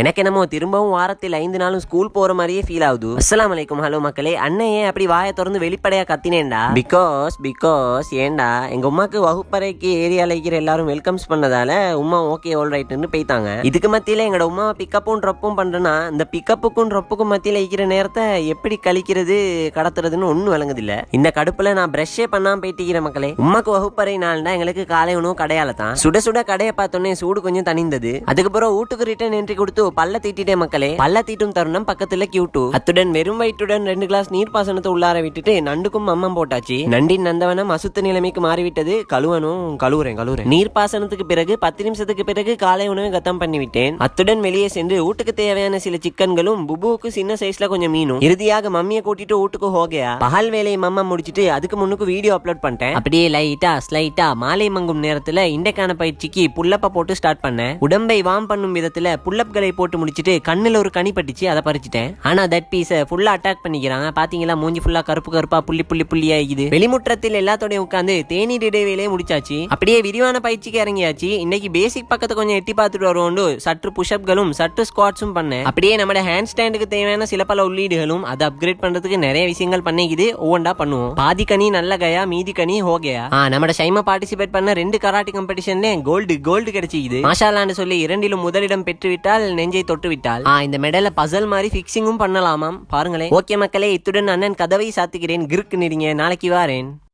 எனக்கு என்னமோ திரும்பவும் வாரத்தில் 5 நாளும் ஸ்கூல் போற மாதிரியே ஃபீல் ஆகுது. அஸ்ஸலாமு அலைக்கும். ஹலோ மக்களே. அண்ணன் ஏன் அப்படி வாயை திறந்து வெளிப்படையா கத்தினேன்டா? பிகாஸ் ஏண்டா எங்க உமாக்கு வகுப்பறைக்கு ஏரியால இருக்கிற எல்லாரும் வெல்கம்ஸ் பண்ணதால உமா ஓகே ஆல் ரைட்னு போய்த்தாங்க. இதுக்கு மத்தியில எங்கட உமாவை பிக்கப்பும் ட்ரப்பும் பண்றேன்னா இந்த பிக்கப்புக்கும் ட்ரப்புக்கும் மத்தியில இருக்கிற நேரத்தை எப்படி கழிக்கிறது கடத்துறதுன்னு ஒன்னும் விளங்குது இல்ல. இந்த கடுப்புல நான் பிரஷ்ஷே பண்ணாம போயிட்டு மக்களே. உமாக்கு வகுப்பறை நாள்னா எங்களுக்கு காலை உணவு கடையால தான். சுட சுட கடையை பார்த்தோன்னே சூடு கொஞ்சம் தணிந்தது. அதுக்கப்புறம் வீட்டுக்கு ரிட்டர்ன் என்ட்ரி கொடுத்து பல்ல தீட்டிட்டே மக்களே. பல்ல தீட்டும் தருணம் பக்கத்துல கியூட்டு. அத்துடன் வெறும் வயிற்றுடன் 2 கிளாஸ் நீர் பாசனத்தை உள்ளார விட்டுட்டு நண்டுக்கும் மம்மம் போட்டாச்சு. நண்டின் நந்தவனம் அசுத்த நிலைமைக்கு மாறிவிட்டது. கழுவுறேன். நீர் பாசனத்துக்கு பிறகு 10 நிமிஷத்துக்கு பிறகு காலை உணவை கத்தம் பண்ணிவிட்டேன். அத்துடன் வெளியே சென்று வீட்டுக்கு தேவையான சில சிக்கன்களும் புபுவுக்கு சின்ன சைஸ்ல கொஞ்சம் மீனும். இறுதியாக மம்மியை கூட்டிட்டு வீட்டுக்கு ஹோகையா. பகல் வேலையை மம்மம் முடிச்சிட்டு அதுக்கு முன்னுக்கு வீடியோ அப்லோட் பண்ணிட்டேன். அப்படியே ஸ்லைட்டா மாலை மங்கும் நேரத்துல இன்றைக்கான பயிற்சிக்கு புல்லப்ப போட்டு ஸ்டார்ட் பண்ணேன். உடம்பை வார்ம் பண்ணும் விதத்துல புல்லப்களை போட்டு முடிச்சிட்டு கண்ணுல ஒரு கனி பட்டுச்சு, அதை பறிச்சிட்டேன். ஆனா தட் பீஸை ஃபுல்லா அட்டாக் பண்ணிக்கிறாங்க. பாத்தீங்களா, மூஞ்சி ஃபுல்லா கருப்பா புள்ளியா இருக்குது. வெளிமுற்றத்தில் எல்லாத்தோடய உட்காந்து தேநீர் இடைவேளையே முடிச்சாச்சு. அப்படியே விரிவான பயிற்சிக்கு இறங்கியாச்சு. இன்னைக்கு பேசிக் பக்கத்தை கொஞ்சம் எட்டி பார்த்துட்டு வருவோண்டு சற்று புஷ்அப்களும் சற்று ஸ்குவாட்ஸும் பண்ணேன். அப்படியே நம்ம ஹேண்ட் ஸ்டாண்டுக்கு தேவையான சில பல உள்ளீடுகளும் அதை அப்கிரேட் பண்றதுக்கு நிறைய விஷயங்கள் பண்ணிக்குது. ஒவ்வொன்றா பண்ணுவோம். பாதி கனி நல்ல கயா, மீதி கனி ஹோகையா. நம்ம ஷைமா பார்ட்டிசிபேட் பண்ண 2 கராட்டி காம்படிஷன்ல கோல்டு கிடைச்சிக்குது. மாஷால்லான்னு சொல்லி 2லும் முதலிடம் பெற்றுவிட்டால் நெஞ்சை தொட்டு விட்டால் இந்த மெடல பசல் மாதிரி பிக்சிங்கும் பண்ணலாமாம். பாருங்களேன். ஓகே மக்களே, இத்துடன் அண்ணன் கதவை சாத்துகிறேன். கிறுக்கு நெறிங்க. நாளைக்கு வாரேன்.